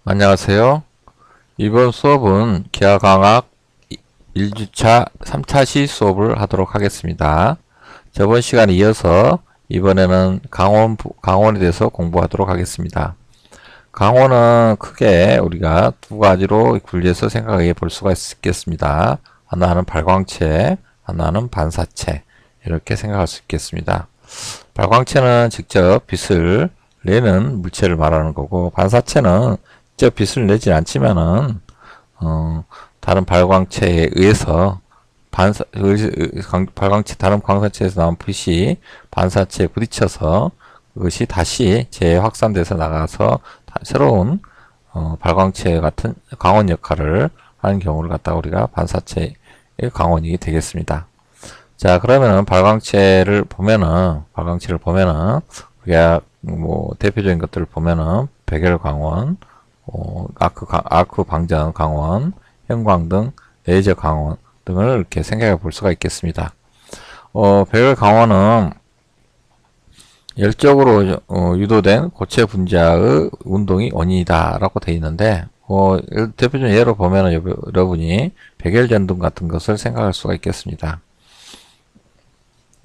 안녕하세요. 이번 수업은 기하광학 1주차 3차 시 수업을 하도록 하겠습니다. 저번 시간에 이어서 이번에는 강원에 대해서 공부하도록 하겠습니다. 강원은 크게 우리가 두 가지로 분리해서 생각해 볼 수가 있겠습니다. 하나는 발광체, 하나는 반사체. 이렇게 생각할 수 있겠습니다. 발광체는 직접 빛을 내는 물체를 말하는 거고, 반사체는 직접 빛을 내지 않지만은 다른 발광체에 의해서 발광체 다른 광산체에서 나온 빛이 반사체에 부딪혀서 그것이 다시 재확산돼서 나가서 새로운 발광체 같은 광원 역할을 하는 경우를 갖다가 우리가 반사체의 광원이 되겠습니다. 자, 그러면은 발광체를 보면은 우리가 뭐 대표적인 것들을 보면은 백열 광원, 아크 방전 광원, 형광등, 레이저 광원 등을 이렇게 생각해 볼 수가 있겠습니다. 백열 광원은 열적으로 유도된 고체 분자의 운동이 원인이다라고 되어 있는데, 대표적인 예로 보면은 여러분이 백열 전등 같은 것을 생각할 수가 있겠습니다.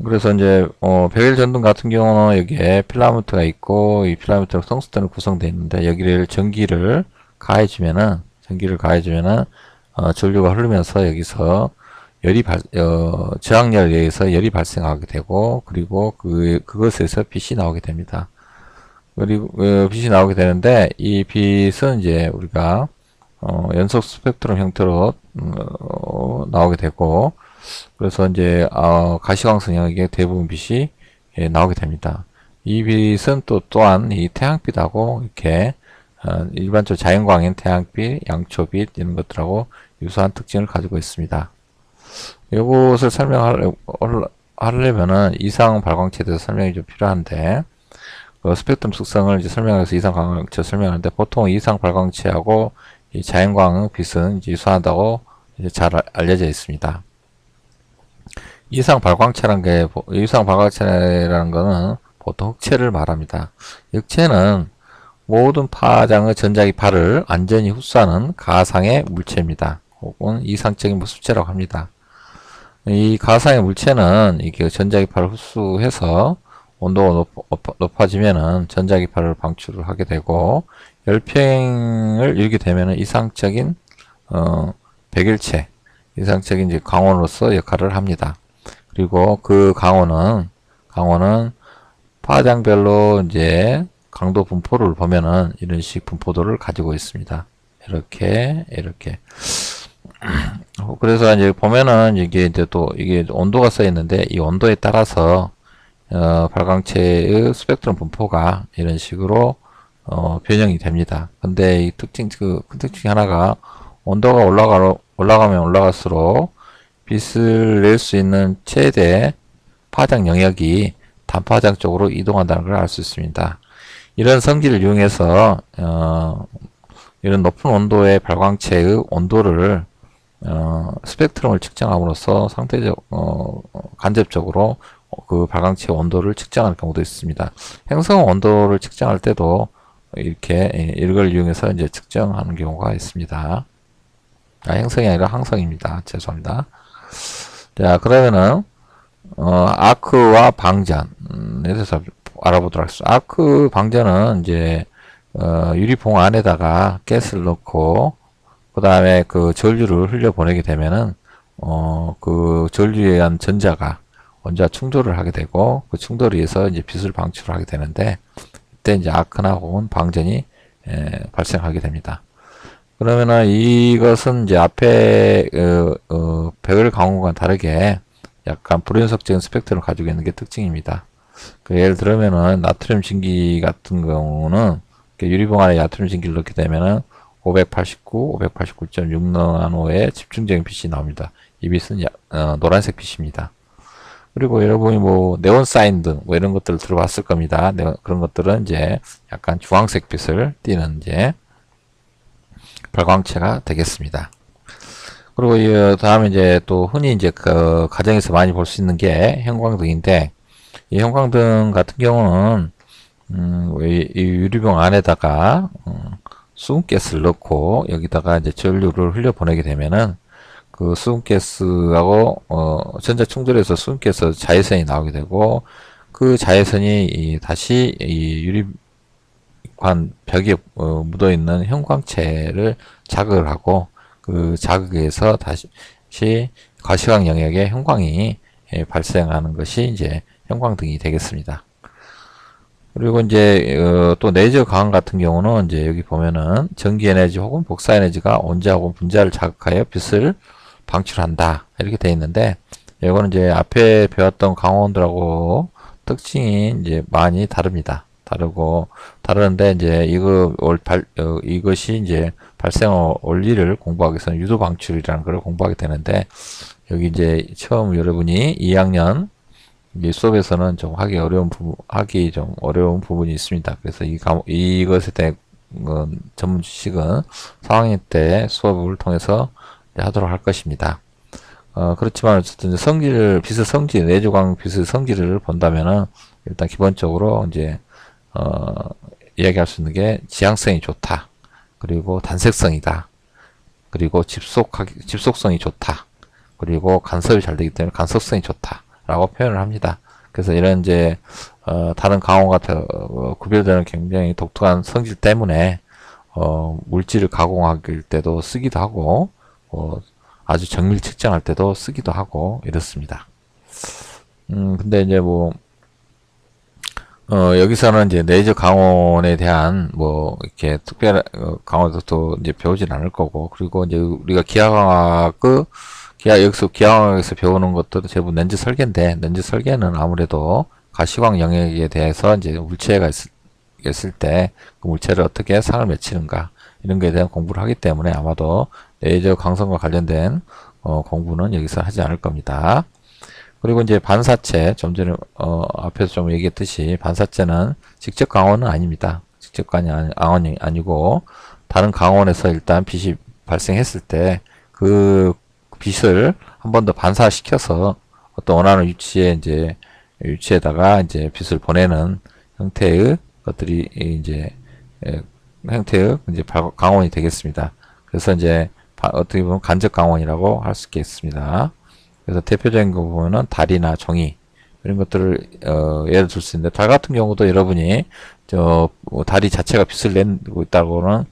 그래서 이제 백일 전등 같은 경우는 여기에 필라멘트가 있고 이 필라멘트로 텅스텐으로 구성되어 있는데 여기를 전기를 가해주면은 전류가 흐르면서 여기서 저항열에 의해서 열이 발생하게 되고 그리고 그것에서 빛이 나오게 됩니다. 그리고 빛이 나오게 되는데 이 빛은 이제 우리가 연속 스펙트럼 형태로 나오게 되고 그래서 이제 가시광선 영역의 대부분 빛이 나오게 됩니다. 이 빛은 또한 이 태양빛하고 이렇게 일반적으로 자연광인 태양빛, 양초빛 이런 것들하고 유사한 특징을 가지고 있습니다. 이것을 설명하려면은 이상 발광체에 대해서 설명이 좀 필요한데 스펙트럼 특성을 이제 설명해서 이상 발광체 설명하는데 보통 이상 발광체하고 이 자연광의 빛은 이제 유사하다고 이제 잘 알려져 있습니다. 이상 발광체라는 거는 보통 흑체를 말합니다. 흑체는 모든 파장의 전자기파를 안전히 흡수하는 가상의 물체입니다. 혹은 이상적인 흡수체라고 합니다. 이 가상의 물체는 이게 전자기파를 흡수해서 온도가 높아지면은 전자기파를 방출을 하게 되고 열평을 이루게 되면은 이상적인 백일체, 이상적인 이제 광원으로서 역할을 합니다. 그리고 그 강원은 파장별로 이제 강도 분포를 보면은 이런 식 분포도를 가지고 있습니다. 이렇게. 그래서 이제 보면은 이게 이제 또 이게 온도가 써 있는데 이 온도에 따라서 발광체의 스펙트럼 분포가 이런 식으로 변형이 됩니다. 근데 이 큰 특징 중에 하나가 온도가 올라가면 올라갈수록 빛을 낼 수 있는 최대 파장 영역이 단파장 쪽으로 이동한다는 걸 알 수 있습니다. 이런 성질을 이용해서 이런 높은 온도의 발광체의 온도를 스펙트럼을 측정함으로써 간접적으로 그 발광체의 온도를 측정할 경우도 있습니다. 행성 온도를 측정할 때도 이렇게 이걸 이용해서 이제 측정하는 경우가 있습니다. 행성이 아니라 항성입니다. 죄송합니다. 자, 그러면은 아크와 방전에 대해서 알아보도록 하겠습니다. 아크 방전은 이제 유리봉 안에다가 가스를 넣고 그 다음에 그 전류를 흘려보내게 되면은 그 전류에 의한 전자가 충돌을 하게 되고 그 충돌에 의해서 이제 빛을 방출하게 되는데 이때 이제 아크나 혹은 방전이 발생하게 됩니다. 그러면은 이것은 이제 앞에 백열 광원과는 다르게 약간 불연속적인 스펙트럼을 가지고 있는 게 특징입니다. 예를 들면은 나트륨 진기 같은 경우는 유리봉 안에 나트륨 진기를 넣게 되면은 589.6나노의 집중적인 빛이 나옵니다. 이 빛은 노란색 빛입니다. 그리고 여러분이 뭐 네온 사인 등 뭐 이런 것들을 들어봤을 겁니다. 그런 것들은 이제 약간 주황색 빛을 띠는 이제 발광체가 되겠습니다. 그리고 이 다음에 이제 또 흔히 이제 그 가정에서 많이 볼 수 있는 게 형광등인데 이 형광등 같은 경우는 이 유리병 안에다가 수분가스를 넣고 여기다가 이제 전류를 흘려 보내게 되면은 그 수분가스하고 전자 충돌해서 수분가스 자외선이 나오게 되고 그 자외선이 다시 이 유리관 벽에 묻어 있는 형광체를 자극을 하고 그 자극에서 다시 과시광 영역의 형광이 발생하는 것이 이제 형광등이 되겠습니다. 그리고 이제 또 레이저 광원 같은 경우는 이제 여기 보면은 전기 에너지 혹은 복사 에너지가 원자 혹은 분자를 자극하여 빛을 방출한다 이렇게 되어 있는데 이거는 이제 앞에 배웠던 광원들하고 특징이 이제 많이 다릅니다. 다르는데 이제 이것이 이제 발생 원리를 공부하기 위해서는 유도 방출이라는 걸 공부하게 되는데 여기 이제 처음 여러분이 2학년 수업에서는 좀 하기 좀 어려운 부분이 있습니다. 그래서 이것에 대한 전문 지식은 4학년 때 수업을 통해서 하도록 할 것입니다. 그렇지만 어쨌든 빛의 성질, 내조광 빛의 성질을 본다면은 일단 기본적으로 이제 이야기할 수 있는 게 지향성이 좋다. 그리고 단색성이다. 그리고 집속성이 좋다. 그리고 간섭이 잘 되기 때문에 간섭성이 좋다. 라고 표현을 합니다. 그래서 이런 이제 다른 강원과 구별되는 굉장히 독특한 성질 때문에 물질을 가공할 때도 쓰기도 하고 아주 정밀 측정할 때도 쓰기도 하고 이렇습니다. 근데 이제 여기서는 이제 레이저 강원에 대한 이렇게 특별한 강원도 또 이제 배우진 않을 거고, 그리고 이제 우리가 여기서 기하학에서 배우는 것도 대부분 렌즈 설계인데, 렌즈 설계는 아무래도 가시광 영역에 대해서 이제 물체가 있을 때 그 물체를 어떻게 상을 맺히는가 이런 거에 대한 공부를 하기 때문에 아마도 레이저 광선과 관련된 공부는 여기서 하지 않을 겁니다. 그리고 이제 반사체, 좀 전에 앞에서 좀 얘기했듯이 반사체는 직접 강원은 아닙니다. 직접 강원이 아니고 다른 강원에서 일단 빛이 발생했을 때 그 빛을 한 번 더 반사시켜서 어떤 원하는 위치에다가 이제 빛을 보내는 형태의 것들이 이제 강원이 되겠습니다. 그래서 이제 어떻게 보면 간접 강원이라고 할 수 있겠습니다. 그래서 대표적인 거 보면은 달이나 종이 이런 것들을 예를 들 수 있는데, 달 같은 경우도 여러분이 달이 자체가 빛을 내고 있다고는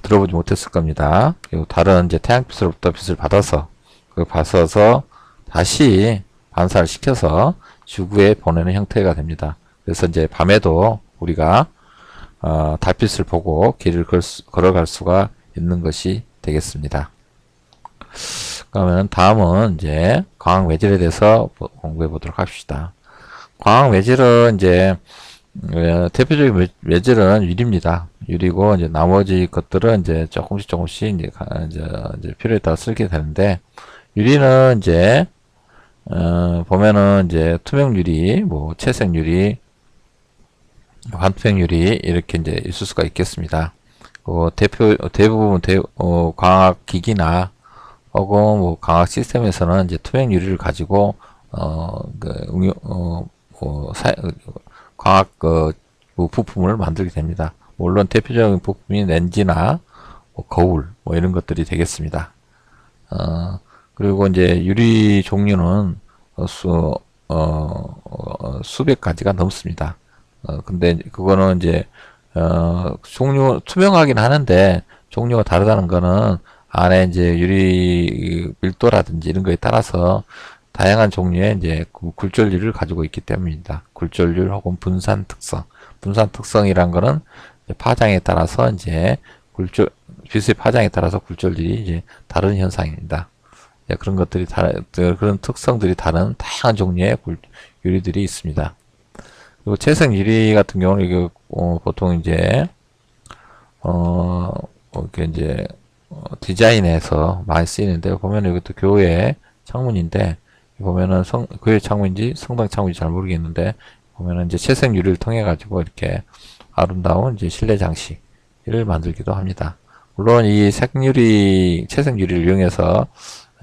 들어보지 못했을 겁니다. 그리고 달은 이제 태양빛으로부터 빛을 받아서 다시 반사를 시켜서 지구에 보내는 형태가 됩니다. 그래서 이제 밤에도 우리가 달빛을 보고 길을 걸어갈 수가 있는 것이 되겠습니다. 그러면 다음은 이제 광학 외질에 대해서 공부해 보도록 합시다. 광학 외질은 이제 대표적인 외질은 유리입니다. 유리고 이제 나머지 것들은 이제 조금씩 이제 필요에 따라 쓰게 되는데, 유리는 이제 보면은 이제 투명 유리, 채색 유리, 반투명 유리 이렇게 이제 있을 수가 있겠습니다. 대부분 광학 기기나 혹은 광학 시스템에서는 이제 투명 유리를 가지고 광학 부품을 만들게 됩니다. 물론 대표적인 부품이 렌즈나 거울 이런 것들이 되겠습니다. 그리고 이제 유리 종류는 수백 가지가 넘습니다. 근데 그거는 이제 투명하긴 하는데 종류가 다르다는 거는 안에 이제 유리 밀도라든지 이런 거에 따라서 다양한 종류의 이제 굴절률을 가지고 있기 때문입니다. 굴절률 혹은 분산 특성. 분산 특성이란 거는 파장에 따라서 이제 빛의 파장에 따라서 굴절률이 이제 다른 현상입니다. 그런 특성들이 다른 다양한 종류의 유리들이 있습니다. 그리고 채색 유리 같은 경우는 이게 보통 이제 이렇게 이제 디자인에서 많이 쓰이는데, 보면 이것도 교회 창문인데, 보면은 교회 창문인지 성당 창문인지 잘 모르겠는데, 보면은 이제 채색 유리를 통해 가지고 이렇게 아름다운 이제 실내 장식을 만들기도 합니다. 물론 이 채색 유리를 이용해서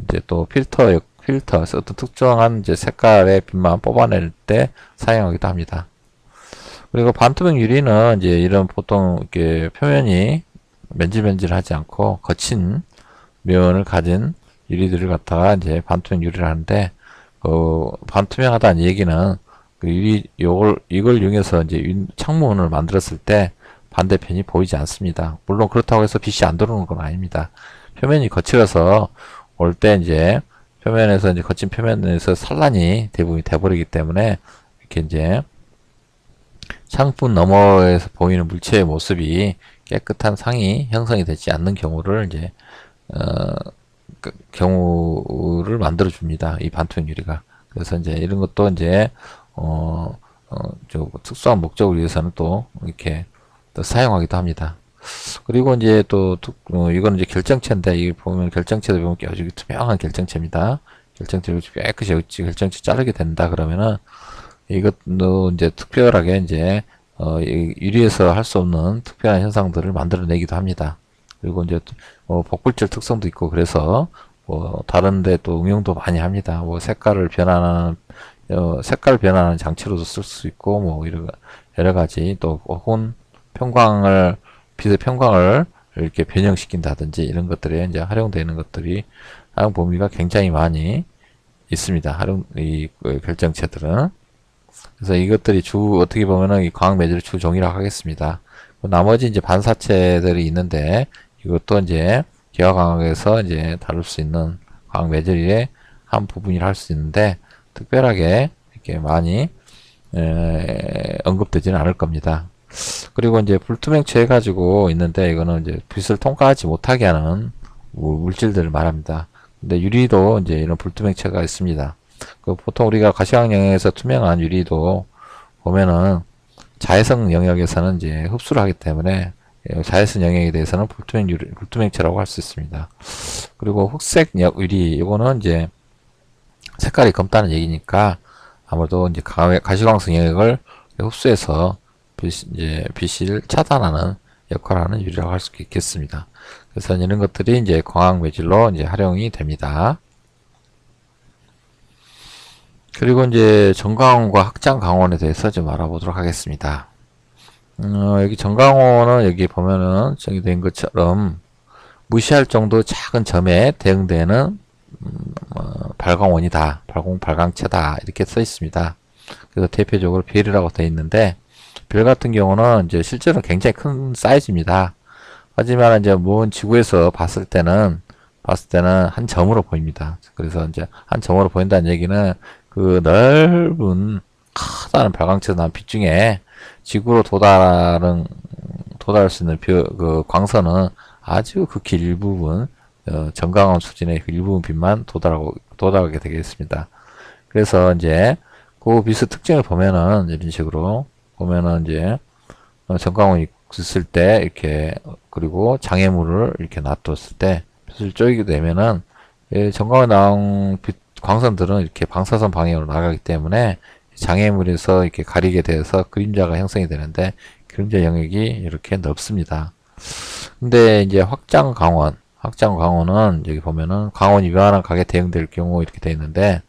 이제 또 어떤 특정한 이제 색깔의 빛만 뽑아낼 때 사용하기도 합니다. 그리고 반투명 유리는 이제 이런 보통 이렇게 표면이 맨질맨질하지 않고 거친 면을 가진 유리들을 갖다가 이제 반투명 유리를 하는데, 반투명하다는 얘기는 이걸 이용해서 이제 창문을 만들었을 때 반대편이 보이지 않습니다. 물론 그렇다고 해서 빛이 안 들어오는 건 아닙니다. 표면이 거칠어서 올 때 이제 표면에서 이제 거친 표면에서 산란이 대부분이 돼버리기 때문에 이렇게 이제 창문 너머에서 보이는 물체의 모습이 깨끗한 상이 형성이 되지 않는 경우를 이제 경우를 만들어 줍니다. 이 반투명 유리가. 그래서 이제 이런 것도 이제 특수한 목적을 위해서는 또 이렇게 또 사용하기도 합니다. 그리고 이제 또 이거는 이제 결정체인데, 이 보면 결정체도 보면 여기 투명한 결정체입니다. 결정체를 깨끗이 결정체 자르게 된다 그러면은 이것도 이제 특별하게 이제 유리에서 할 수 없는 특별한 현상들을 만들어내기도 합니다. 그리고 이제 복불절 특성도 있고, 그래서 다른데 또 응용도 많이 합니다. 색깔을 변환하는 장치로도 쓸 수 있고, 여러 가지, 또 혹은 빛의 평광을 이렇게 변형시킨다든지 이런 것들에 이제 활용되는 것들이 활용 범위가 굉장히 많이 있습니다. 이 결정체들은. 그래서 이것들이 어떻게 보면은 이 광학 매질의 주 종이라고 하겠습니다. 나머지 이제 반사체들이 있는데, 이것도 이제 기하광학에서 이제 다룰 수 있는 광학 매질의 한 부분이라 할 수 있는데, 특별하게 이렇게 많이 언급되지는 않을 겁니다. 그리고 이제 불투명체 해가지고 있는데, 이거는 이제 빛을 통과하지 못하게 하는 물질들을 말합니다. 근데 유리도 이제 이런 불투명체가 있습니다. 보통 우리가 가시광 영역에서 투명한 유리도 보면은 자외선 영역에서는 이제 흡수를 하기 때문에 자외선 영역에 대해서는 불투명체라고 할 수 있습니다. 그리고 흑색 유리, 이거는 이제 색깔이 검다는 얘기니까 아무래도 이제 가시광선 영역을 흡수해서 빛을 차단하는 역할을 하는 유리라고 할 수 있겠습니다. 그래서 이런 것들이 이제 광학 매질로 이제 활용이 됩니다. 그리고 이제 전광원과 확장광원에 대해서 좀 알아보도록 하겠습니다. 여기 전광원은 여기 보면은 정의된 것처럼 무시할 정도 작은 점에 대응되는 발광원이다, 발광체다 이렇게 써 있습니다. 그래서 대표적으로 별이라고 되어 있는데, 별 같은 경우는 이제 실제로 굉장히 큰 사이즈입니다. 하지만 이제 먼 지구에서 봤을 때는 한 점으로 보입니다. 그래서 이제 한 점으로 보인다는 얘기는 그 넓은 커다란 발광체에서 나온 빛 중에 지구로 도달할 수 있는 그 광선은 아주 극히 일부분, 전광원 수준의 일부분 빛만 도달하게 되겠습니다. 그래서 이제 그 빛의 특징을 보면은 이런 식으로 보면은 이제 전광원이 있을 때 이렇게, 그리고 장애물을 이렇게 놔뒀을 때 빛을 쪼이게 되면은 전광원에 나온 광선들은 이렇게 방사선 방향으로 나가기 때문에 장애물에서 이렇게 가리게 돼서 그림자가 형성이 되는데, 그림자 영역이 이렇게 넓습니다. 근데 이제 확장광원은 여기 보면은 광원이 위험한 각에 대응될 경우 이렇게 되어 있는데,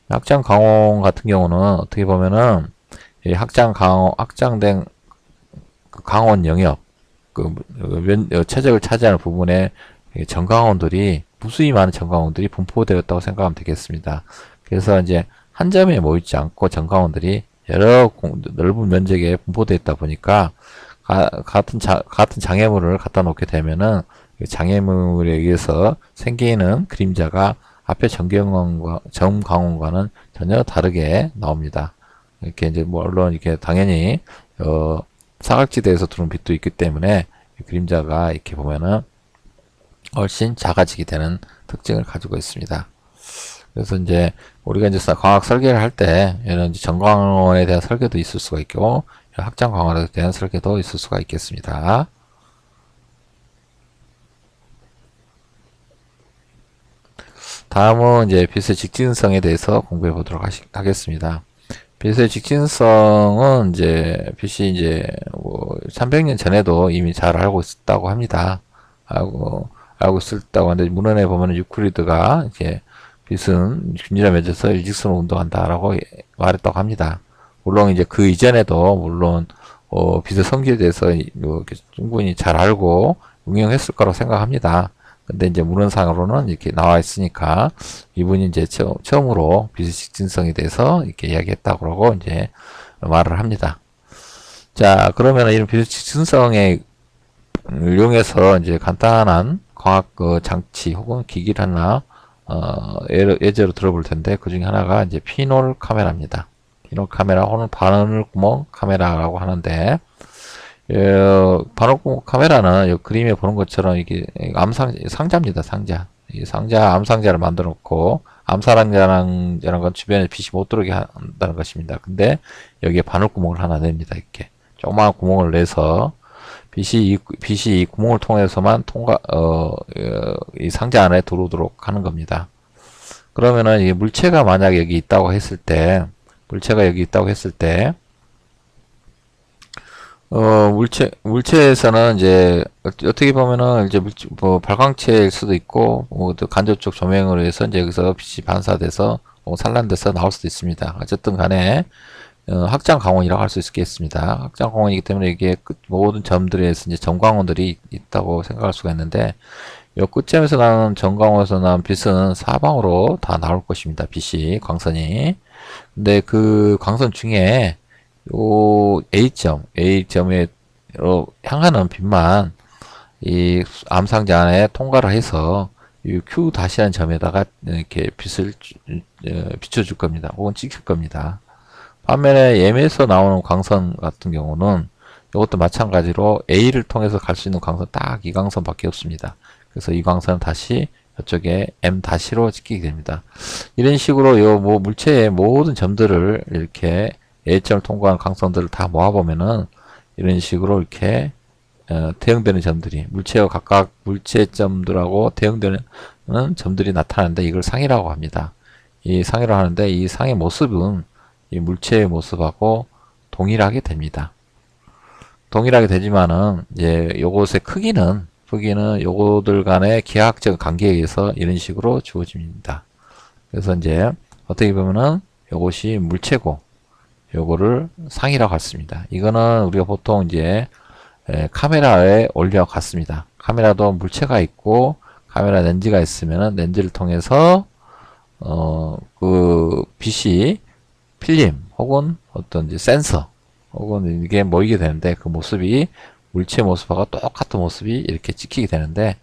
확장광원 같은 경우는 어떻게 보면은 이 확장된 그 광원 영역, 최적을 차지하는 부분에 전광원들이, 무수히 많은 전광원들이 분포되었다고 생각하면 되겠습니다. 그래서 이제 한 점에 모이지 않고 전광원들이 여러 넓은 면적에 분포되어 있다 보니까 같은 장애물을 갖다 놓게 되면은 장애물에 의해서 생기는 그림자가 앞에 전광원과는 전혀 다르게 나옵니다. 이렇게 이제 물론 이렇게 당연히 사각지대에서 들어온 빛도 있기 때문에 그림자가 이렇게 보면은 훨씬 작아지게 되는 특징을 가지고 있습니다. 그래서 이제 우리가 이제 광학 설계를 할 때 이런 전광원에 대한 설계도 있을 수가 있고, 확장광원에 대한 설계도 있을 수가 있겠습니다. 다음은 이제 빛의 직진성에 대해서 공부해 보도록 하겠습니다. 빛의 직진성은 이제 빛이 이제 300년 전에도 이미 잘 알고 있었다고 합니다. 알고 있었다고 하는데, 문헌에 보면 유클리드가 이렇게 빛은 균일함에 맺어서 일직선으로 운동한다라고 말했다고 합니다. 물론 이제 그 이전에도 물론 빛의 성질에 대해서 이렇게 충분히 잘 알고 응용했을 거라고 생각합니다. 근데 이제 문헌상으로는 이렇게 나와 있으니까 이분이 이제 처음으로 빛의 직진성에 대해서 이렇게 이야기했다고 그러고 이제 말을 합니다. 자, 그러면 이런 빛의 직진성에 이용해서 이제 간단한 과학 장치 혹은 기기를 하나 예제로 들어볼 텐데 그 중에 하나가 이제 피놀 카메라입니다. 피놀 카메라 혹은 바늘구멍 카메라라고 하는데 바늘구멍 카메라는 이 그림에 보는 것처럼 이게 상자입니다. 상자. 이 상자 암상자를 만들어 놓고 암사랑자라는 건 주변에 빛이 못 들어오게 한다는 것입니다. 근데 여기에 바늘구멍을 하나 냅니다. 이렇게 조그마한 구멍을 내서 빛이 이 구멍을 통해서만 이 상자 안에 들어오도록 하는 겁니다. 그러면은 이 물체가 만약 여기 있다고 했을 때, 물체에서는 이제 어떻게 보면은 이제 뭐 발광체일 수도 있고, 뭐 또 간접적 조명으로 해서 이제 여기서 빛이 반사돼서 산란돼서 나올 수도 있습니다. 어쨌든 간에 확장 광원이라고 할 수 있겠습니다. 확장 광원이기 때문에 이게 모든 점들에서 이제 점광원들이 있다고 생각할 수가 있는데, 이 끝점에서 나오는 점광원에서 나온 빛은 사방으로 다 나올 것입니다. 빛이, 광선이. 근데 그 광선 중에 요 A점에 향하는 빛만 이 암상자 안에 통과를 해서 이 Q 다시한 점에다가 이렇게 빛을 비춰줄 겁니다. 혹은 찍힐 겁니다. 반면에 M에서 나오는 광선 같은 경우는 이것도 마찬가지로 A를 통해서 갈 수 있는 광선 딱 이 광선밖에 없습니다. 그래서 이 광선은 다시 이쪽에 M-로 찍히게 됩니다. 이런 식으로 요 물체의 모든 점들을 이렇게 A점을 통과한 광선들을 다 모아보면은 이런 식으로 이렇게 대응되는 점들이 물체와 각각 물체점들하고 대응되는 점들이 나타나는데 이걸 상이라고 합니다. 이 상이라고 하는데 이 상의 모습은 이 물체의 모습하고 동일하게 됩니다. 동일하게 되지만은 이제 요것의 크기는 요거들 간의 기하학적 관계에 의해서 이런 식으로 주어집니다. 그래서 이제 어떻게 보면은 요것이 물체고 요거를 상이라고 했습니다. 이거는 우리가 보통 이제 카메라에 올려 갔습니다. 카메라도 물체가 있고 카메라 렌즈가 있으면은 렌즈를 통해서 그 빛이 필름 혹은 어떤 이제 센서 혹은 이게 모이게 되는데 그 모습이 물체 모습하고 똑같은 모습이 이렇게 찍히게 되는데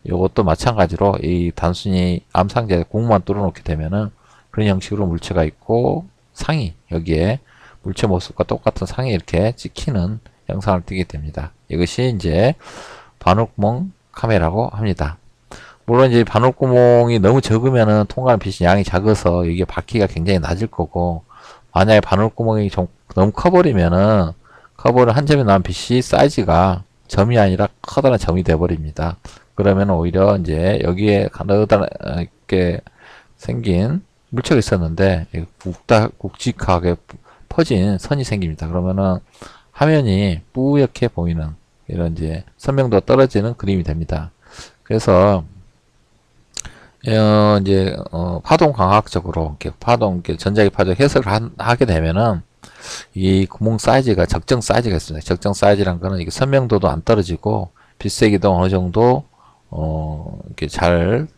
이것도 마찬가지로 이 단순히 암상자에 구멍만 뚫어놓게 되면은 그런 형식으로 물체가 있고 상이 여기에 물체 모습과 똑같은 상이 이렇게 찍히는 영상을 띄게 됩니다. 이것이 이제 바늘구멍 카메라라고 합니다. 물론 이제 바늘구멍이 너무 적으면은 통과하는 빛이 양이 작아서 이게 밝기가 굉장히 낮을 거고 만약에 바늘구멍이 좀 너무 커버리면은 한 점에 나온 빛이 사이즈가 점이 아니라 커다란 점이 돼버립니다. 그러면 오히려 이제 여기에 가느다랗게 생긴 물체가 있었는데 굵직하게 퍼진 선이 생깁니다. 그러면은 화면이 뿌옇게 보이는 이런 이제 선명도가 떨어지는 그림이 됩니다. 그래서 이제 파동 광학적으로 이렇게 전자기 파동 해석을 하게 되면은 이 구멍 사이즈가 적정 사이즈가 있습니다. 적정 사이즈란 거는 이게 선명도도 안 떨어지고 빛세기도 어느 정도 이렇게 잘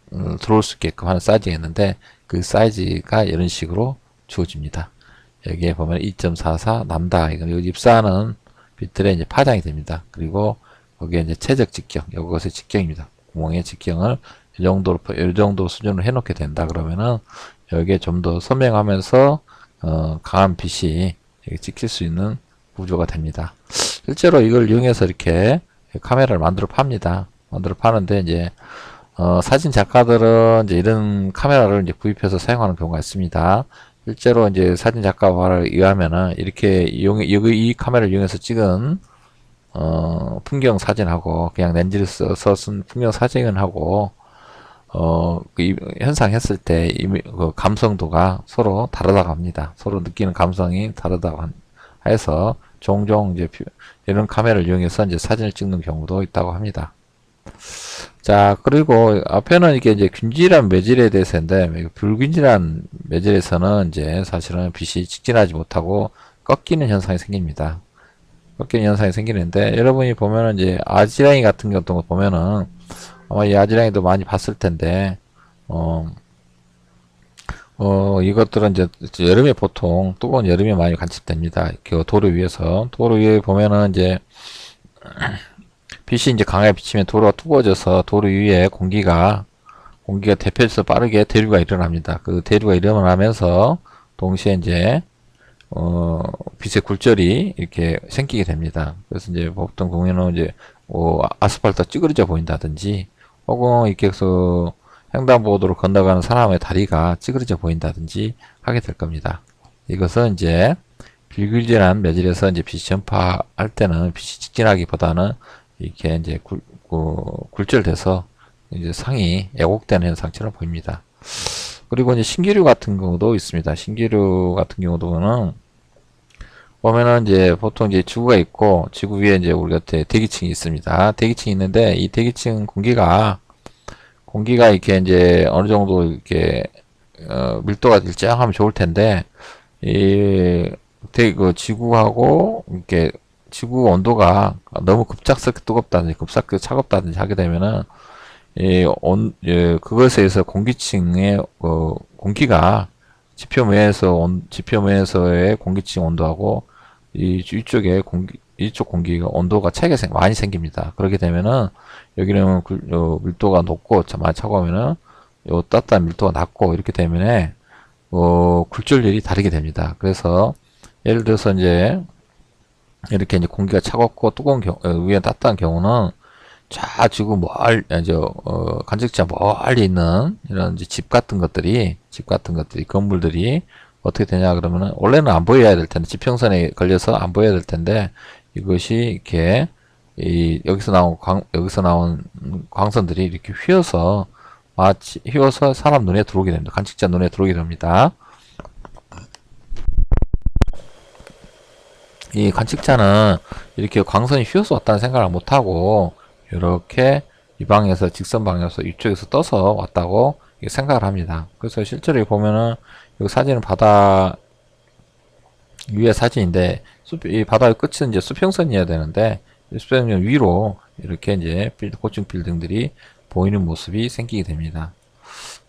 들어올 수 있게끔 하는 사이즈가 있는데 그 사이즈가 이런 식으로 주어집니다. 여기에 보면 2.44 남다 이거 입사하는 빛들의 이제 파장이 됩니다. 그리고 거기에 이제 최적 직경 이것의 직경입니다. 구멍의 직경을 이 정도 수준으로 해놓게 된다 그러면은 여기에 좀 더 선명하면서 강한 빛이 찍힐 수 있는 구조가 됩니다. 실제로 이걸 이용해서 이렇게 카메라를 만들어 팝니다. 만들어 파는데 이제 사진 작가들은 이제 이런 카메라를 이제 구입해서 사용하는 경우가 있습니다. 실제로 이제 사진 작가 말에 의하면은 이렇게 이 카메라를 이용해서 찍은 풍경 사진하고 그냥 렌즈를 써서 쓴 풍경 사진하고 그 현상 했을 때 그 감성도가 서로 다르다고 합니다. 서로 느끼는 감성이 다르다고 해서 종종 이제 이런 카메라를 이용해서 이제 사진을 찍는 경우도 있다고 합니다. 자, 그리고 앞에는 이게 이제 균질한 매질에 대해서인데 불균질한 매질에서는 이제 사실은 빛이 직진하지 못하고 꺾이는 현상이 생깁니다. 꺾이는 현상이 생기는데, 여러분이 보면은 이제 아지랑이 같은 거 보면은 아마 이 아지랑이도 많이 봤을 텐데, 어, 이것들은 이제 여름에 보통 뜨거운 여름에 많이 관측됩니다. 그 도로 위에서 도로 위에 보면은 이제 빛이 이제 강하게 비치면 도로가 뜨거워져서 도로 위에 공기가 대표해서 빠르게 대류가 일어납니다. 그 대류가 일어나면서 동시에 이제 빛의 굴절이 이렇게 생기게 됩니다. 그래서 이제 보통 경우에는 이제 아스팔트가 찌그러져 보인다든지, 혹은 이렇게 해서 횡단보도로 건너가는 사람의 다리가 찌그러져 보인다든지 하게 될 겁니다. 이것은 이제 빌길질한 매질에서 이제 빛이 전파할 때는 빛이 직진하기보다는 이렇게 이제 굴절돼서 이제 상이 왜곡되는 현상처럼 보입니다. 그리고 이제 신기류 같은 경우도 있습니다. 신기류 같은 경우도는 보면은 이제 보통 이제 지구가 있고, 지구 위에 이제 우리가 대기층이 있습니다. 대기층이 있는데, 이 대기층 공기가 이렇게 이제 어느 정도 이렇게 밀도가 일정하면 좋을 텐데, 그 지구하고 이렇게 지구 온도가 너무 급작스럽게 뜨겁다든지 급작스럽게 차갑다든지 하게 되면은 그것에 의해서 공기층의 공기가 지표면에서의 공기층 온도하고 이쪽 공기가 온도가 차이가 많이 생깁니다. 그렇게 되면은 여기는 밀도가 높고 많이 차가우면은 요 따뜻한 밀도가 낮고, 이렇게 되면은 굴절률이 다르게 됩니다. 그래서 예를 들어서 이제 이렇게 이제 공기가 차갑고 뜨거운 위에 따뜻한 경우는 좌지구 관측자 멀리 있는 이런 이제 집 같은 것들이 건물들이 어떻게 되냐 그러면은, 원래는 안 보여야 될 텐데, 지평선에 걸려서 안 보여야 될 텐데, 이것이 이렇게 여기서 나온 광선들이 이렇게 휘어서 사람 눈에 들어오게 됩니다. 관측자 눈에 들어오게 됩니다. 이 관측자는 이렇게 광선이 휘어서 왔다는 생각을 못하고, 이렇게 이 방에서 직선 방에서 이쪽에서 떠서 왔다고 생각을 합니다. 그래서 실제로 보면은 여기 사진은 바다 위의 사진인데, 이 바다의 끝은 이제 수평선이어야 되는데, 수평선 위로 이렇게 이제 고층 빌딩들이 보이는 모습이 생기게 됩니다.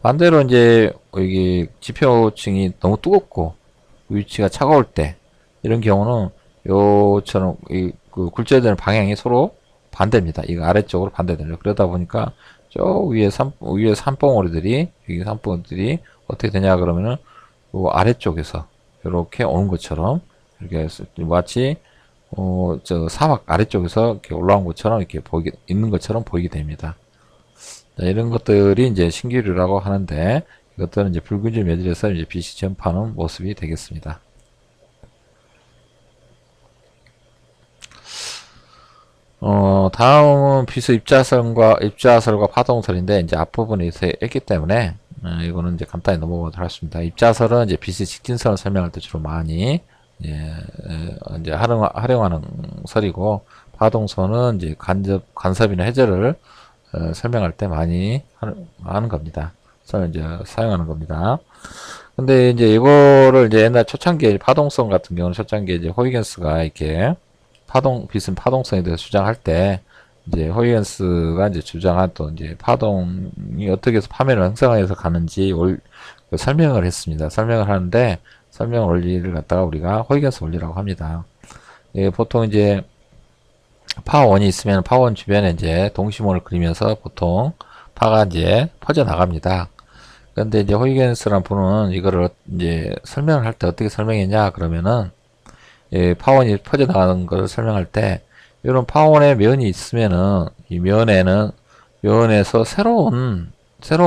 반대로 이제 여기 지표층이 너무 뜨겁고 위치가 차가울 때, 이런 경우는 요처럼 그 굴절되는 방향이 서로 반대입니다. 이거 아래쪽으로 반대되죠. 그러다 보니까 저 위에 산봉우리들이 어떻게 되냐 그러면은 요 아래쪽에서 이렇게 오는 것처럼, 이렇게 마치 저 사막 아래쪽에서 이렇게 올라온 것처럼 있는 것처럼 보이게 됩니다. 자, 이런 것들이 이제 신기류라고 하는데, 이것들은 이제 붉은질 매질에서 이제 빛이 전파하는 모습이 되겠습니다. 다음은 빛의 입자설과 파동설인데, 이제 앞부분에 있기 때문에, 이거는 이제 간단히 넘어가도록 하겠습니다. 입자설은 이제 빛의 직진선을 설명할 때 주로 많이, 이제 활용하는 설이고, 파동설은 이제 간섭이나 해저를, 설명할 때 많이 하는 겁니다. 이제 사용하는 겁니다. 근데 이제 이거를 이제 옛날 초창기에 파동성 같은 경우는 초창기에 이제 호이겐스가 이렇게 빛은 파동성에 대해서 주장할 때, 이제 호이겐스가 이제 주장했던 이제 파동이 어떻게 해서 파면을 형성해서 가는지 설명을 했습니다. 설명을 하는데, 설명 원리를 갖다가 우리가 호이겐스 원리라고 합니다. 보통 이제 파원이 있으면 파원 주변에 이제 동심원을 그리면서 보통 파가 이제 퍼져 나갑니다. 그런데 이제 호이겐스라는 분은 이거를 이제 설명을 할 때 어떻게 설명했냐 그러면은, 파원이 퍼져나가는 것을 설명할 때, 이런 파원의 면이 있으면은 이 면에서 새로운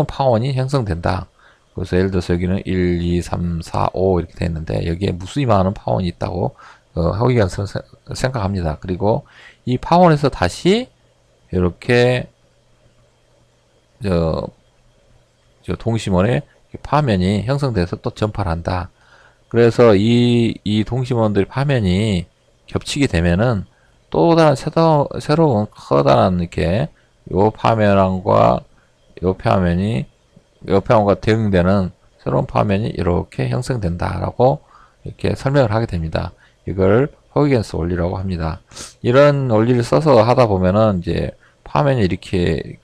파원이 형성된다. 그래서 예를 들어서 여기는 1, 2, 3, 4, 5 이렇게 되어 있는데, 여기에 무수히 많은 파원이 있다고 호이겐스는 생각합니다. 그리고 이 파원에서 다시 이렇게 저 동심원의 파면이 형성돼서 또 전파를 한다. 그래서 이 동심원들 파면이 겹치게 되면은 또 다른 새로운 커다란 이렇게 요 파면과 요 파면과 대응되는 새로운 파면이 이렇게 형성된다라고 이렇게 설명을 하게 됩니다. 이걸 허기겐스 원리라고 합니다. 이런 원리를 써서 하다 보면은 이제 화면이 이렇게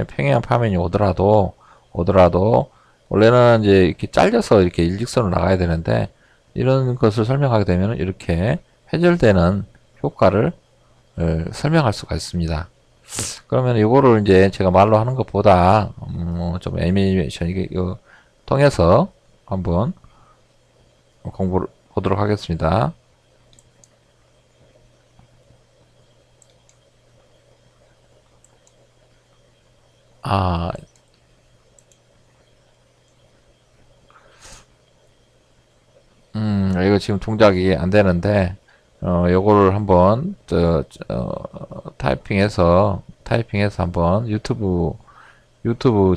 평행한 화면이 오더라도 원래는 이제 이렇게 잘려서 이렇게 일직선으로 나가야 되는데 이런 것을 설명하게 되면 이렇게 회절되는 효과를 설명할 수가 있습니다. 그러면 이거를 이제 제가 말로 하는 것보다 좀 애니메이션 이거 통해서 한번 공부를 보도록 하겠습니다. 아, 이거 지금 동작이 안 되는데, 요거를 한번, 타이핑해서 한번 유튜브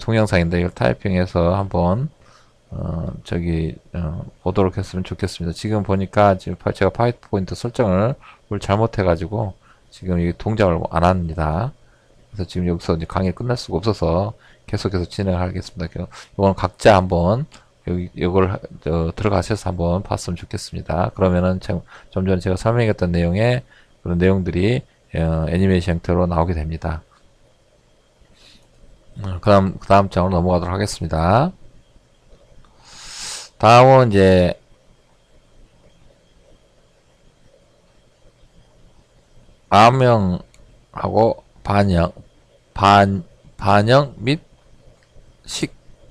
동영상인데, 이걸 타이핑해서 한번, 보도록 했으면 좋겠습니다. 지금 보니까, 지금 제가 파워포인트 설정을 잘못해가지고, 지금 이 동작을 안 합니다. 그래서 지금 여기서 이제 강의 끝날 수가 없어서 계속해서 진행하겠습니다. 이건 각자 한번 이걸 들어가셔서 한번 봤으면 좋겠습니다. 그러면은 좀 전에 제가 설명했던 내용의 그런 내용들이 애니메이션 형태로 나오게 됩니다. 그 다음 장으로 넘어가도록 하겠습니다. 다음은 이제 암영하고 반영 및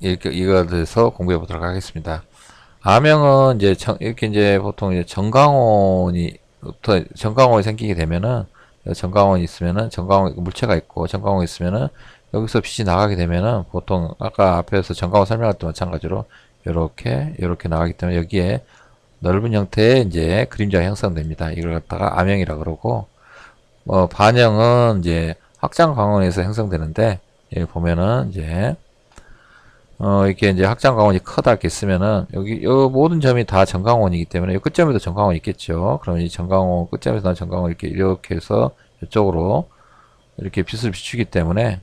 이거에 대해서 공부해 보도록 하겠습니다. 암영은 이제 이렇게 이제 보통 이제 정강원이 생기게 되면은 정강원이 있으면은 정강원 물체가 있고 정강원이 있으면은 여기서 빛이 나가게 되면은 보통 아까 앞에서 정강원 설명할 때 마찬가지로 이렇게 나가기 때문에 여기에 넓은 형태의 이제 그림자가 형성됩니다. 이걸 갖다가 암영이라 그러고 반영은 이제 확장 광원에서 형성되는데 여기 보면은 이제 이렇게 이제 확장 광원이 크다 이렇게 있으면은 여기 요 모든 점이 다 정광원이기 때문에 이 끝점에도 정광원이 있겠죠. 그럼 이 정광원 끝점에서 난 정광원 이렇게 해서 이쪽으로 이렇게 빛을 비추기 때문에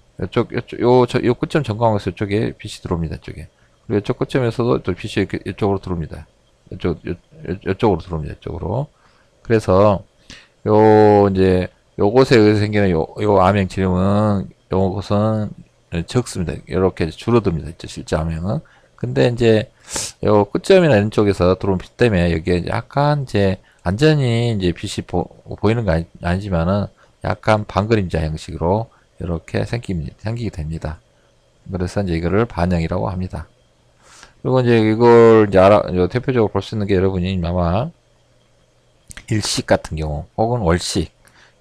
요 끝점 정광원에서 이쪽에 빛이 들어옵니다. 이쪽에. 그리고 이쪽 끝점에서도 또 빛이 이렇게 이쪽으로 들어옵니다. 이쪽으로 들어옵니다. 이쪽으로. 그래서 이제 요것에 의해서 생기는 요 암행 지름은 요것은 적습니다. 이렇게 줄어듭니다. 실제 암행은. 근데 이제 요 끝점이나 이런 쪽에서 들어온 빛 때문에 여기에 약간 이제 완전히 이제 빛이 보이는 거 아니지만은 약간 반그림자 형식으로 이렇게 생기게 됩니다. 그래서 이제 이거를 반영이라고 합니다. 그리고 이제 이걸 이제 대표적으로 볼 수 있는 게 여러분이 아마 일식 같은 경우 혹은 월식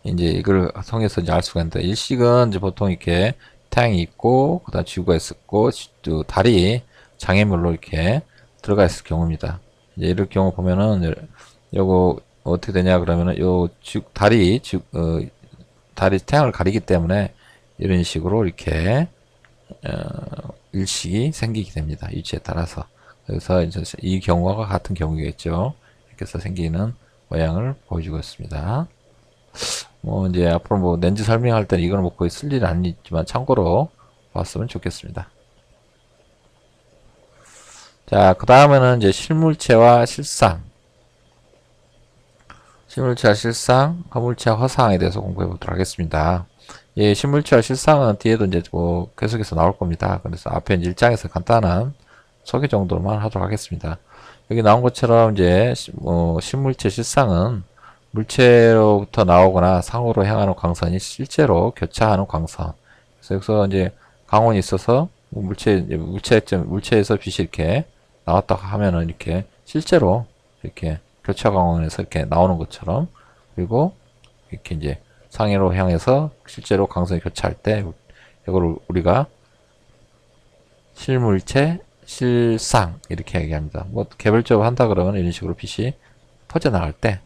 이제 이걸 통해서 이제 알 수가 있는데 일식은 이제 보통 이렇게 태양이 있고 그다음 지구가 있었고 또 달이 장애물로 이렇게 들어가 있을 경우입니다. 이제 이럴 경우 보면은 요거 어떻게 되냐 그러면은 달이 태양을 가리기 때문에 이런 식으로 이렇게 일식이 생기게 됩니다. 위치에 따라서. 그래서 이제 이 경우와 같은 경우겠죠. 이렇게 해서 생기는 모양을 보여주고 있습니다. 이제 앞으로 렌즈 설명할 때는 이걸 거의 쓸 일은 아니지만 참고로 봤으면 좋겠습니다. 자, 그 다음에는 이제 실물체와 실상, 허물체와 허상에 대해서 공부해 보도록 하겠습니다. 예, 실물체와 실상은 뒤에도 이제 계속해서 나올 겁니다. 그래서 앞에 이제 1장에서 간단한 소개 정도만 하도록 하겠습니다. 여기 나온 것처럼 이제 실물체 실상은 물체로부터 나오거나 상으로 향하는 광선이 실제로 교차하는 광선. 그래서 여기서 이제 광원이 있어서 물체에서 빛이 이렇게 나왔다 하면은 이렇게 실제로 이렇게 교차 광원에서 이렇게 나오는 것처럼 그리고 이렇게 이제 상으로 향해서 실제로 광선이 교차할 때 이걸 우리가 실물체, 실상 이렇게 얘기합니다. 개별적으로 한다 그러면 이런 식으로 빛이 퍼져나갈 때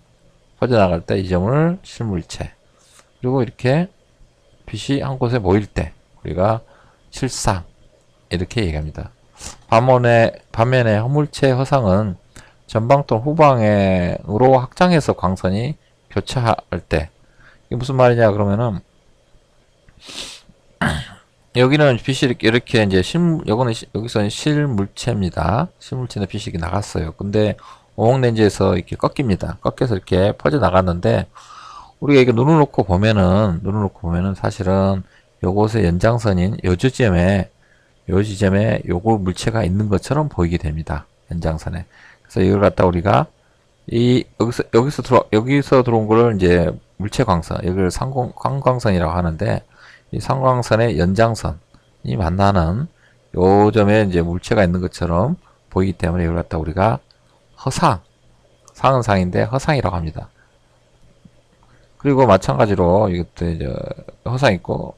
이 점을 실물체 그리고 이렇게 빛이 한 곳에 모일 때 우리가 실상 이렇게 얘기합니다. 반면에 허물체 허상은 전방 또는 후방으로 확장해서 광선이 교차할 때 이게 무슨 말이냐 그러면은 여기는 빛이 이렇게 이제 여기서는 실물체입니다. 실물체는 빛이 나갔어요. 근데 오목 렌즈에서 이렇게 꺾입니다. 꺾여서 이렇게 퍼져 나갔는데 우리가 이게 눈을 놓고 보면은 사실은 요것의 연장선인 요 지점에 요거 물체가 있는 것처럼 보이게 됩니다. 연장선에. 그래서 이걸 갖다 우리가 여기서 들어온 거를 이제 물체 광선, 여기를 상광선이라고 하는데, 이 상광선의 연장선이 만나는 요 점에 이제 물체가 있는 것처럼 보이기 때문에 이걸 갖다 우리가 상은 상인데 허상이라고 합니다. 그리고 마찬가지로 이것도 이제 허상 있고,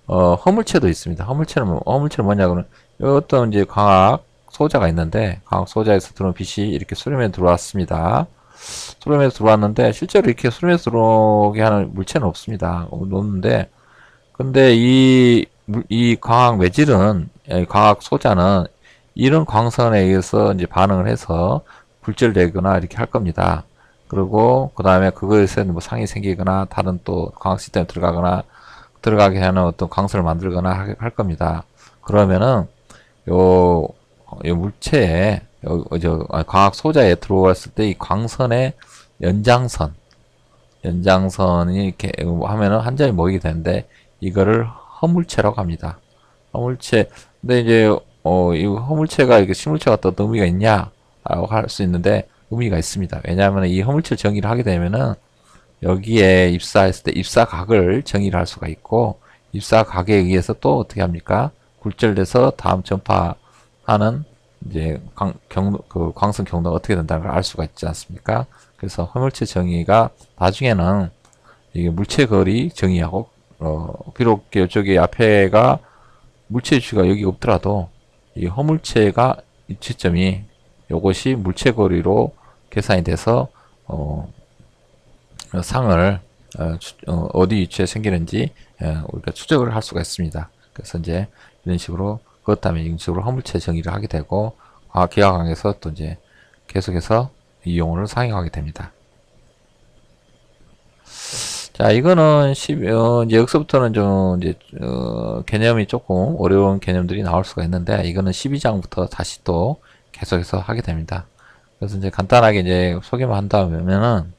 허물체도 있습니다. 허물체는 뭐냐, 그러면 어떤 이제 광학 소자가 있는데, 광학 소자에서 들어온 빛이 이렇게 수렴에 들어왔습니다. 수렴에서 들어왔는데, 실제로 이렇게 수렴에서 들어오게 하는 물체는 없습니다. 없는데, 근데 이 광학 매질은, 광학 소자는 이런 광선에 의해서 이제 반응을 해서 굴절되거나 이렇게 할 겁니다. 그리고 그 다음에 그것에 뭐 상이 생기거나 다른 또 광학 시스템에 들어가게 하는 어떤 광선을 만들거나 할 겁니다. 그러면은 요 물체에 광학 소자에 들어왔을 때 이 광선의 연장선이 이렇게 하면은 한 점이 모이게 되는데 이거를 허물체라고 합니다. 허물체. 근데 이제 이 허물체가 이게 실물체가 어떤 의미가 있냐라고 할 수 있는데 의미가 있습니다. 왜냐하면 이 허물체를 정의를 하게 되면은 여기에 입사했을 때 입사각을 정의를 할 수가 있고 입사각에 의해서 또 어떻게 합니까? 굴절돼서 다음 전파하는 이제 그 광선 경로가 어떻게 된다는 걸 알 수가 있지 않습니까? 그래서 허물체 정의가 나중에는 이게 물체 거리 정의하고 비록 이쪽에 앞에가 물체 위치가 여기 없더라도 이 허물체가 위치점이 요것이 물체 거리로 계산이 돼서 상을 어디 위치에 생기는지 우리가 추적을 할 수가 있습니다. 그래서 이제 이런 식으로 그렇다면 이런 식으로 허물체 정의를 하게 되고 기하학에서 또 이제 계속해서 이 용어를 사용하게 됩니다. 자, 이거는 이제 여기서부터는 좀 이제 개념이 조금 어려운 개념들이 나올 수가 있는데 이거는 12장부터 다시 또 계속해서 하게 됩니다. 그래서 이제 간단하게 이제 소개만 한다면은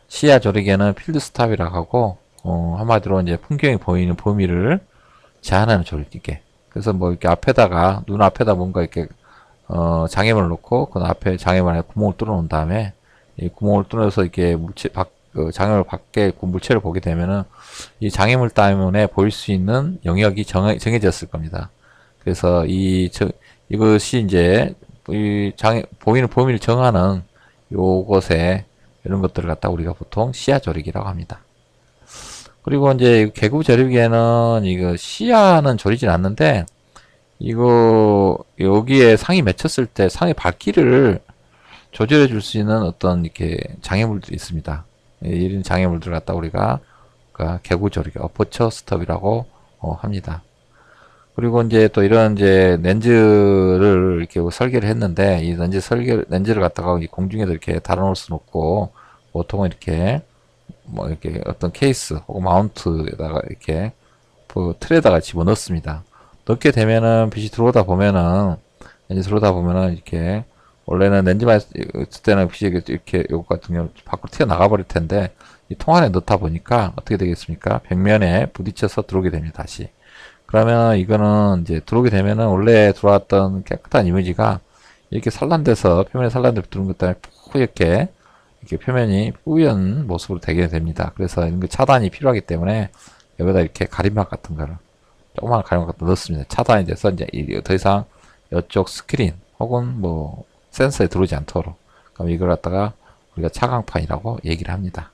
시야 조리개는 필드 스탑이라고 하고 한마디로 이제 풍경이 보이는 범위를 제한하는 조리개. 그래서 뭐 이렇게 앞에다가 눈 앞에다 뭔가 이렇게 장애물을 놓고 그 앞에 장애물 안에 구멍을 뚫어 놓은 다음에 이 구멍을 뚫어서 이렇게 장애물 밖에 물체를 보게 되면은 이 장애물 때문에 보일 수 있는 영역이 정해졌을 겁니다. 그래서 이것이 이제 보이는 범위를 정하는 요것에 이런 것들을 갖다 우리가 보통 시야 조리기라고 합니다. 그리고 이제 개구 조리기에는 이거 시야는 조리진 않는데 이거 여기에 상이 맺혔을 때 상의 밝기를 조절해 줄 수 있는 어떤 이렇게 장애물들이 있습니다. 이런 장애물들을 갖다 우리가 개구 조리기 어퍼처 스톱이라고 합니다. 그리고 이제 또 이런 이제 렌즈를 이렇게 설계를 했는데 이 렌즈를 갖다가 공중에도 이렇게 달아놓을 수는 없고 보통은 이렇게 뭐 이렇게 어떤 케이스 혹은 마운트에다가 이렇게 그 틀에다가 집어넣습니다. 넣게 되면은 빛이 들어오다 보면은 이렇게 원래는 렌즈만 있을 때는 빛이 이렇게 요거 같은 경우 밖으로 튀어나가 버릴 텐데 이 통 안에 넣다 보니까 어떻게 되겠습니까? 벽면에 부딪혀서 들어오게 됩니다. 다시. 그러면 이거는 이제 들어오게 되면은 원래 들어왔던 깨끗한 이미지가 이렇게 산란돼서 표면에 산란돼서 들어온 것 때문에 이렇게 표면이 뿌연 모습으로 되게 됩니다. 그래서 이런 거 차단이 필요하기 때문에 여기다 이렇게 가림막 같은 거를 조그만 가림막 같은 거 넣습니다. 차단이 돼서 이제 더 이상 이쪽 스크린 혹은 뭐 센서에 들어오지 않도록. 그럼 이걸 갖다가 우리가 차광판이라고 얘기를 합니다.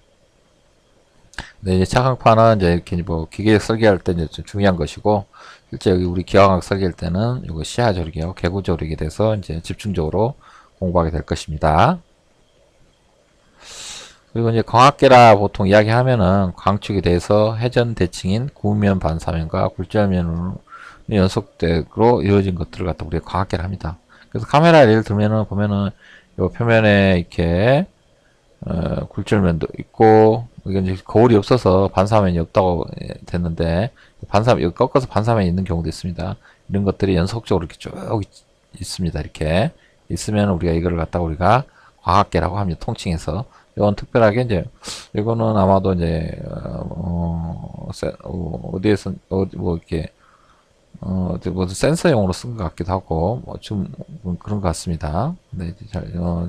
근데 이제 차광판은 이제 이렇게 뭐 기계 설계할 때 이제 좀 중요한 것이고 실제 여기 우리 기하학 설계할 때는 이거 시야 조리기하고 개구 조리기에 대해서 이제 집중적으로 공부하게 될 것입니다. 그리고 이제 광학계라 보통 이야기하면은 광축에 대해서 회전 대칭인 구면 반사면과 굴절면으로 연속적으로 이루어진 것들을 갖다 우리가 광학계라 합니다. 그래서 카메라 예를 들면은 보면은 요 표면에 이렇게 굴절면도 있고 이게 이제 거울이 없어서 반사면이 없다고 됐는데 여기 꺾어서 반사면이 있는 경우도 있습니다. 이런 것들이 연속적으로 이렇게 쭉 있습니다. 이렇게 있으면 우리가 이거를 갖다 우리가 광학계라고 합니다. 통칭해서. 이건 특별하게 이제 이거는 아마도 이제 어디에서 뭐 이렇게 어디 뭐 센서용으로 쓴 것 같기도 하고 뭐 좀 그런 것 같습니다. 근데 이제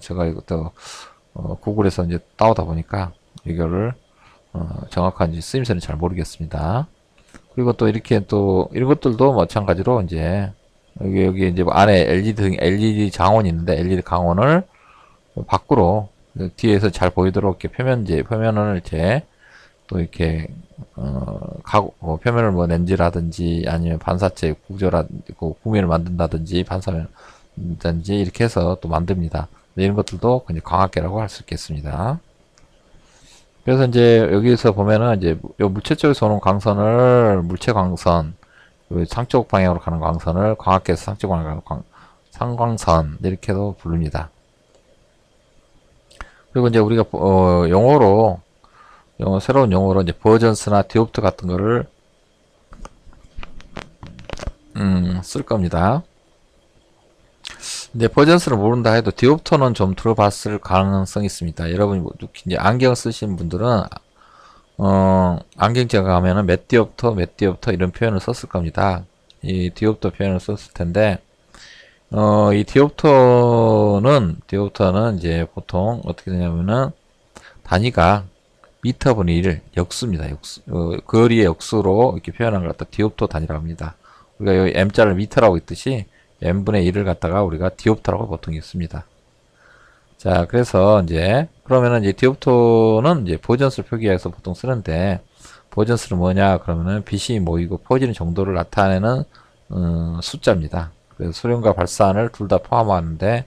제가 이것도 구글에서 이제 따오다 보니까 이거를 정확한지 쓰임새는 잘 모르겠습니다. 그리고 또 이렇게 또 이런 것들도 마찬가지로 이제 여기 이제 뭐 안에 LED 장원이 있는데 LED 강원을 밖으로 뒤에서 잘 보이도록 이렇게 표면을 이렇게 또 이렇게 표면을 뭐 렌즈라든지 아니면 반사체 구면을 만든다든지 반사면든지 이렇게 해서 또 만듭니다. 이런 것들도 이제 광학계라고 할 수 있겠습니다. 그래서 이제 여기서 보면은 이제 요 물체 쪽에서 오는 광선을 물체 광선, 상쪽 방향으로 가는 광선을 광학계에서 상쪽 방향으로 가는 상광선 이렇게도 부릅니다. 그리고 이제 우리가 용어로 새로운 용어로 이제 버전스나 디옵트 같은 거를 쓸 겁니다. 이제 버전스를 모른다 해도 디옵터는 좀 들어봤을 가능성이 있습니다. 여러분이 뭐 특히 이제 안경 쓰시는 분들은 안경제가 하면은 몇 디옵터 이런 표현을 썼을 겁니다. 이 디옵터 표현을 썼을 텐데 이 디옵터는 이제 보통 어떻게 되냐면은 단위가 미터분의 1 역수입니다. 역수. 거리의 역수로 이렇게 표현한 걸 갖다 디옵터 단위라고 합니다. 우리가 여기 m자를 미터라고 있듯이 n분의 1을 갖다가 우리가 디옵터라고 보통 읽습니다. 자, 그래서 이제 그러면은 이제 디옵터는 이제 보전스를 표기해서 보통 쓰는데 보전스는 뭐냐? 그러면은 빛이 모이고 퍼지는 정도를 나타내는 숫자입니다. 그래서 소련과 발산을 둘 다 포함하는데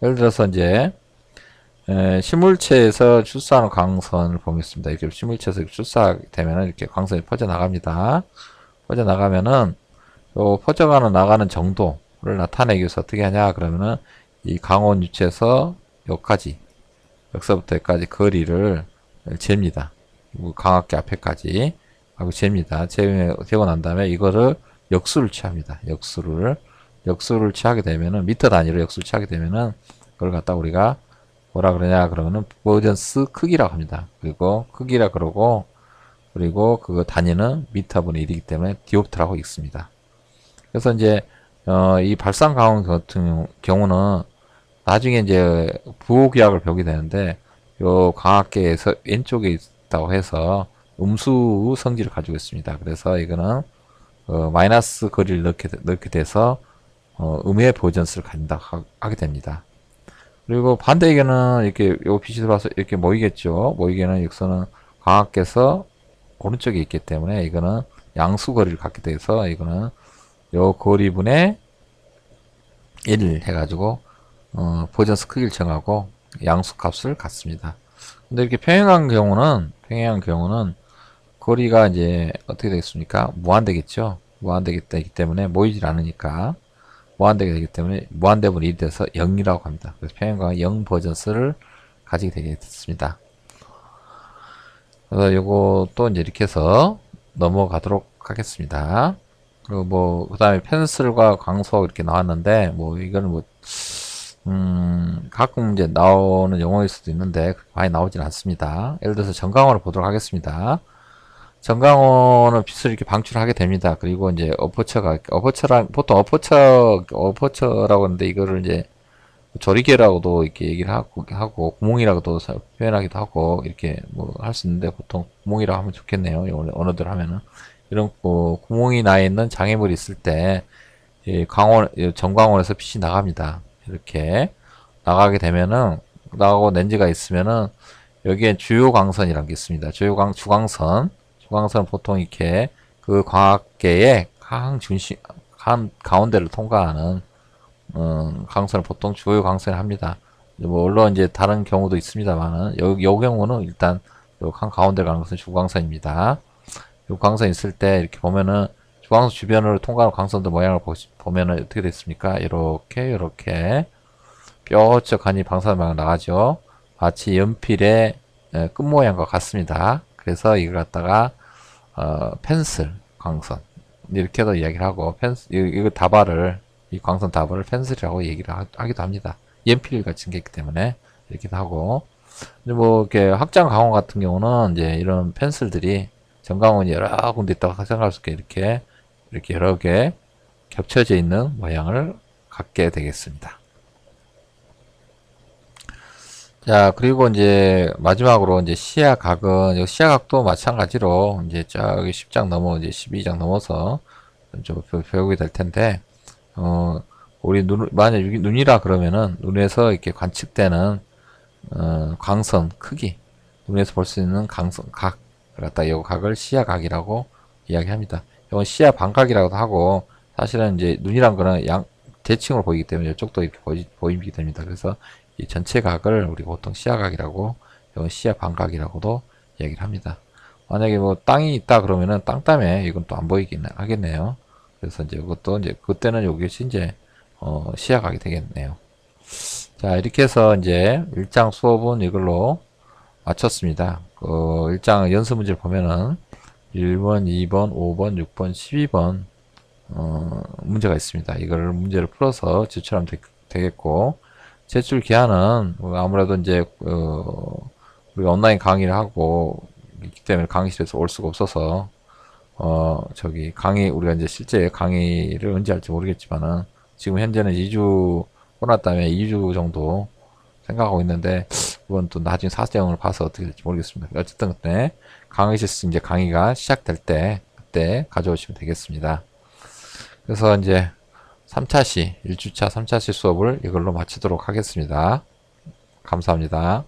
예를 들어서 이제 실물체에서 출사하는 광선을 보겠습니다. 이렇게 실물체에서 출사하게 되면은 이렇게 광선이 퍼져나갑니다. 퍼져나가면은 요 나가는 정도를 나타내기 위해서 어떻게 하냐 그러면은 이 강원 유체에서 여기까지 여기서부터 여기까지 거리를 잽니다. 광학계 앞에까지 하고 잽니다. 재고 난 다음에 이거를 역수를 취합니다. 역수를 취하게 되면은 미터 단위로 역수를 취하게 되면은 그걸 갖다 우리가 뭐라 그러냐 그러면은 버전스 크기라고 합니다. 그리고 크기라 그러고 그리고 그 단위는 미터분의 1이기 때문에 디옵트라고 읽습니다. 그래서 이제 이 발산 강원 같은 경우는 나중에 이제 부호기압을 배우게 되는데 요 광학계에서 왼쪽에 있다고 해서 음수 성질을 가지고 있습니다. 그래서 이거는 마이너스 거리를 넣게 돼서 음의 버전스를 하게 됩니다. 그리고 반대 의견은 이렇게 요 빛이 들어와서 이렇게 모이겠죠. 모이게는 역선은 광학계에서 오른쪽에 있기 때문에 이거는 양수 거리를 갖게 돼서 이거는 요 거리분의 1 해가지고 버전스 크기를 정하고 양수 값을 갖습니다. 근데 이렇게 평행한 경우는 거리가 이제 어떻게 되겠습니까? 무한되겠죠. 무한되기 때문에 모이질 않으니까 무한되게 되기 때문에 무한대분의 1이 돼서 0이라고 합니다. 그래서 평행광 0 버전스를 가지게 되겠습니다. 그래서 요거 또 이제 이렇게 해서 넘어가도록 하겠습니다. 그리고 뭐 그다음에 펜슬과 광소 이렇게 나왔는데 뭐 이거는 뭐 가끔 이제 나오는 용어일 수도 있는데 많이 나오진 않습니다. 예를 들어서 전광원을 보도록 하겠습니다. 전광원은 빛을 이렇게 방출하게 됩니다. 그리고 이제 보통 어퍼처라고 하는데 이거를 이제 조리개라고도 이렇게 얘기를 하고 구멍이라고도 표현하기도 하고 이렇게 뭐 할 수 있는데 보통 구멍이라고 하면 좋겠네요. 언어들 하면은 이런 구멍이 나 있는 장애물이 있을 때 전광원에서 빛이 나갑니다. 이렇게 나가게 되면은 나가고 렌즈가 있으면은 여기에 주요 광선이라는 게 있습니다. 주광선 보통 이렇게 그 광학계의 가운데를 통과하는 광선을 보통 주요 광선을 합니다. 뭐 물론 이제 다른 경우도 있습니다만은 요 경우는 일단 요 가운데 가는 것은 주광선입니다. 요 광선 있을 때 이렇게 보면은 주광선 주변으로 통과하는 광선들 모양을 보면은 어떻게 됐습니까? 이렇게 뾰족하니 방사망 나가죠. 마치 연필의 끝 모양과 같습니다. 그래서 이걸 갖다가 펜슬 광선 이렇게도 이야기를 하고 이 광선 다발을 펜슬이라고 얘기를 하기도 합니다. 연필 같은 게 있기 때문에 이렇게 하고, 이제 뭐, 이렇게 확장 강원 같은 경우는 이제 이런 펜슬들이 정강원이 여러 군데 있다고 생각할 수 있게 이렇게 여러 개 겹쳐져 있는 모양을 갖게 되겠습니다. 자, 그리고 이제 마지막으로 이제 시야각은, 시야각도 마찬가지로 이제 저기 10장 넘어, 이제 12장 넘어서 좀 배우게 될 텐데, 우리 만약 눈이라 그러면은 눈에서 이렇게 관측되는, 광선 크기, 눈에서 볼 수 있는 각, 갖다 이 각을 시야각이라고 이야기합니다. 이건 시야 반각이라고도 하고, 사실은 이제 눈이란 거는 대칭으로 보이기 때문에 이쪽도 이렇게 보이게 됩니다. 그래서 이 전체 각을 우리가 보통 시야각이라고, 이건 시야 반각이라고도 이야기를 합니다. 만약에 뭐 땅이 있다 그러면은 땅 때문에 이건 또 안 보이긴 하겠네요. 그래서 이제 이것도 이제 그때는 요것이 이제 시야각이 되겠네요. 자, 이렇게 해서 이제 1장 수업은 이걸로 마쳤습니다. 그 1장 연습 문제를 보면은 1번, 2번, 5번, 6번, 12번 문제가 있습니다. 이걸 문제를 풀어서 제출하면 되겠고, 제출 기한은 아무래도 이제 우리가 온라인 강의를 하고 있기 때문에 강의실에서 올 수가 없어서 저기 우리가 이제 실제 강의를 언제 할지 모르겠지만은 지금 현재는 2주 코로나 때문에 2주 정도 생각하고 있는데, 그건 또 나중에 사정을 봐서 어떻게 될지 모르겠습니다. 어쨌든 그때 강의실 이제 강의가 시작될 때 그때 가져오시면 되겠습니다. 그래서 이제 3차시 1주차 3차시 수업을 이걸로 마치도록 하겠습니다. 감사합니다.